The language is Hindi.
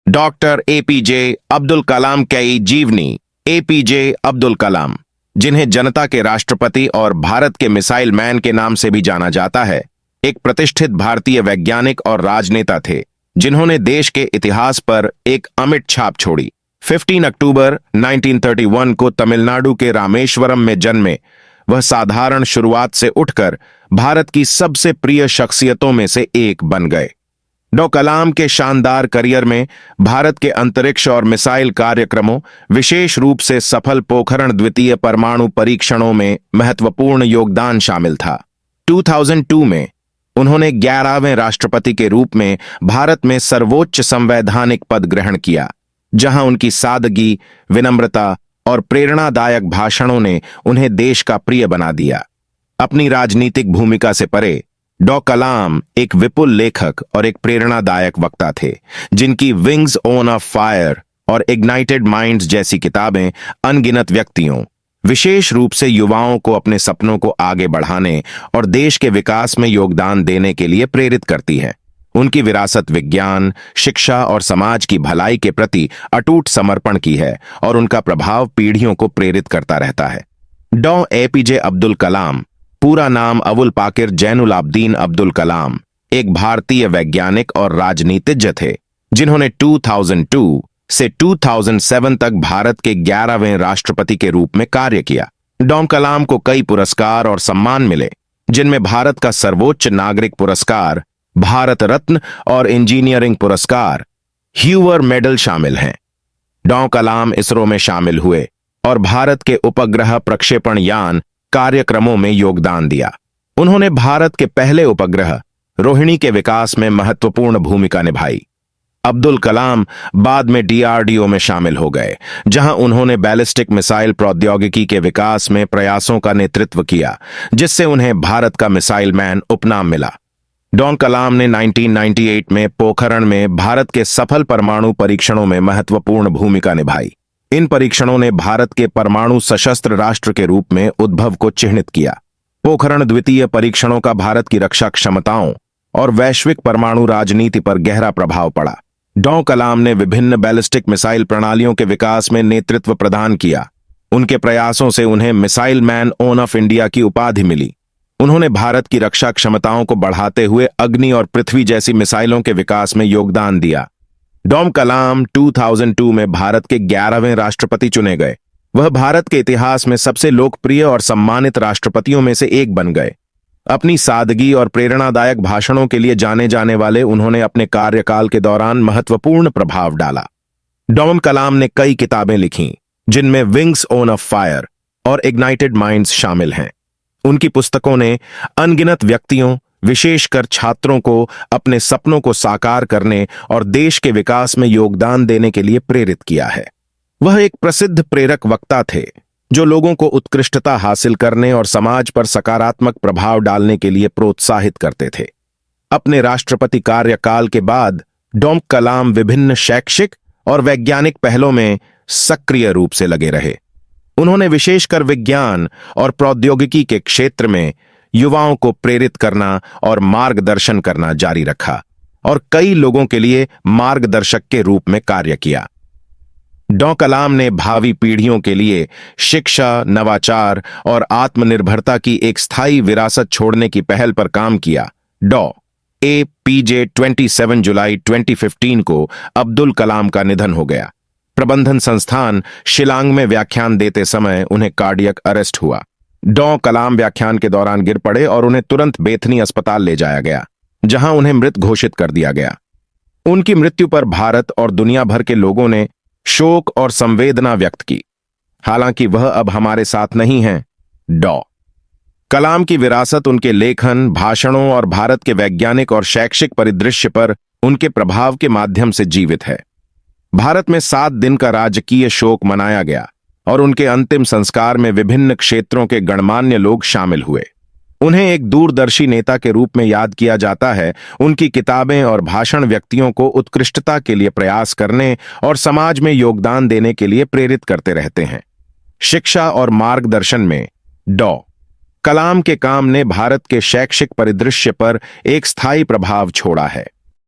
डॉक्टर एपीजे अब्दुल कलाम की जीवनी। एपीजे अब्दुल कलाम, जिन्हें जनता के राष्ट्रपति और भारत के मिसाइल मैन के नाम से भी जाना जाता है, एक प्रतिष्ठित भारतीय वैज्ञानिक और राजनेता थे जिन्होंने देश के इतिहास पर एक अमिट छाप छोड़ी। 15 अक्टूबर 1931 को तमिलनाडु के रामेश्वरम में जन्मे वह साधारण शुरुआत से उठकर भारत की सबसे प्रिय शख्सियतों में से एक बन गए। डॉ कलाम के शानदार करियर में भारत के अंतरिक्ष और मिसाइल कार्यक्रमों, विशेष रूप से सफल पोखरण द्वितीय परमाणु परीक्षणों में महत्वपूर्ण योगदान शामिल था। 2002 में उन्होंने 11वें राष्ट्रपति के रूप में भारत में सर्वोच्च संवैधानिक पद ग्रहण किया, जहां उनकी सादगी, विनम्रता और प्रेरणादायक भाषणों ने उन्हें देश का प्रिय बना दिया। अपनी राजनीतिक भूमिका से परे डॉ कलाम एक विपुल लेखक और एक प्रेरणादायक वक्ता थे, जिनकी विंग्स ऑन अ फायर और इग्नाइटेड माइंड्स जैसी किताबें अनगिनत व्यक्तियों, विशेष रूप से युवाओं को अपने सपनों को आगे बढ़ाने और देश के विकास में योगदान देने के लिए प्रेरित करती हैं। उनकी विरासत विज्ञान, शिक्षा और समाज की भलाई के प्रति अटूट समर्पण की है और उनका प्रभाव पीढ़ियों को प्रेरित करता रहता है। डॉ एपीजे अब्दुल कलाम, पूरा नाम अबुल पाकिर जैनुलाब्दीन अब्दुल कलाम, एक भारतीय वैज्ञानिक और राजनीतिज्ञ थे जिन्होंने 2002 से 2007 तक भारत के 11वें राष्ट्रपति के रूप में कार्य किया। डॉ कलाम को कई पुरस्कार और सम्मान मिले, जिनमें भारत का सर्वोच्च नागरिक पुरस्कार भारत रत्न और इंजीनियरिंग पुरस्कार ह्यूवर मेडल शामिल हैं। डॉ कलाम इसरो में शामिल हुए और भारत के उपग्रह प्रक्षेपण यान कार्यक्रमों में योगदान दिया। उन्होंने भारत के पहले उपग्रह रोहिणी के विकास में महत्वपूर्ण भूमिका निभाई। अब्दुल कलाम बाद में डीआरडीओ में शामिल हो गए, जहां उन्होंने बैलिस्टिक मिसाइल प्रौद्योगिकी के विकास में प्रयासों का नेतृत्व किया, जिससे उन्हें भारत का मिसाइल मैन उपनाम मिला। डॉ कलाम ने 1998 में पोखरण में भारत के सफल परमाणु परीक्षणों में महत्वपूर्ण भूमिका निभाई। इन परीक्षणों ने भारत के परमाणु सशस्त्र राष्ट्र के रूप में उद्भव को चिह्नित किया। पोखरण द्वितीय परीक्षणों का भारत की रक्षा क्षमताओं और वैश्विक परमाणु राजनीति पर गहरा प्रभाव पड़ा। डॉ कलाम ने विभिन्न बैलिस्टिक मिसाइल प्रणालियों के विकास में नेतृत्व प्रदान किया। उनके प्रयासों से उन्हें मिसाइल मैन ऑफ इंडिया की उपाधि मिली। उन्होंने भारत की रक्षा क्षमताओं को बढ़ाते हुए अग्नि और पृथ्वी जैसी मिसाइलों के विकास में योगदान दिया। डॉ कलाम 2002 में भारत के 11वें राष्ट्रपति चुने गए। वह भारत के इतिहास में सबसे लोकप्रिय और सम्मानित राष्ट्रपतियों में से एक बन गए। अपनी सादगी और प्रेरणादायक भाषणों के लिए जाने जाने वाले उन्होंने अपने कार्यकाल के दौरान महत्वपूर्ण प्रभाव डाला। डॉ कलाम ने कई किताबें लिखीं, जिनमें विंग्स ऑन अ फायर और इग्नाइटेड माइंड्स शामिल हैं। उनकी पुस्तकों ने अनगिनत व्यक्तियों, विशेषकर छात्रों को अपने सपनों को साकार करने और देश के विकास में योगदान देने के लिए प्रेरित किया है। वह एक प्रसिद्ध प्रेरक वक्ता थे, जो लोगों को उत्कृष्टता हासिल करने और समाज पर सकारात्मक प्रभाव डालने के लिए प्रोत्साहित करते थे। अपने राष्ट्रपति कार्यकाल के बाद डॉ कलाम विभिन्न शैक्षिक और वैज्ञानिक पहलों में सक्रिय रूप से लगे रहे। उन्होंने विशेषकर विज्ञान और प्रौद्योगिकी के क्षेत्र में युवाओं को प्रेरित करना और मार्गदर्शन करना जारी रखा और कई लोगों के लिए मार्गदर्शक के रूप में कार्य किया। डॉ कलाम ने भावी पीढ़ियों के लिए शिक्षा, नवाचार और आत्मनिर्भरता की एक स्थायी विरासत छोड़ने की पहल पर काम किया। डॉ एपीजे 27 जुलाई 2015 को अब्दुल कलाम का निधन हो गया। प्रबंधन संस्थान शिलांग में व्याख्यान देते समय उन्हें कार्डियक अरेस्ट हुआ। डॉ कलाम व्याख्यान के दौरान गिर पड़े और उन्हें तुरंत बेथनी अस्पताल ले जाया गया, जहां उन्हें मृत घोषित कर दिया गया। उनकी मृत्यु पर भारत और दुनिया भर के लोगों ने शोक और संवेदना व्यक्त की। हालांकि वह अब हमारे साथ नहीं हैं। डॉ कलाम की विरासत उनके लेखन, भाषणों और भारत के वैज्ञानिक और शैक्षिक परिदृश्य पर उनके प्रभाव के माध्यम से जीवित है। भारत में 7 दिन का राजकीय शोक मनाया गया और उनके अंतिम संस्कार में विभिन्न क्षेत्रों के गणमान्य लोग शामिल हुए। उन्हें एक दूरदर्शी नेता के रूप में याद किया जाता है। उनकी किताबें और भाषण व्यक्तियों को उत्कृष्टता के लिए प्रयास करने और समाज में योगदान देने के लिए प्रेरित करते रहते हैं। शिक्षा और मार्गदर्शन में डॉ कलाम के काम ने भारत के शैक्षिक परिदृश्य पर एक स्थायी प्रभाव छोड़ा है।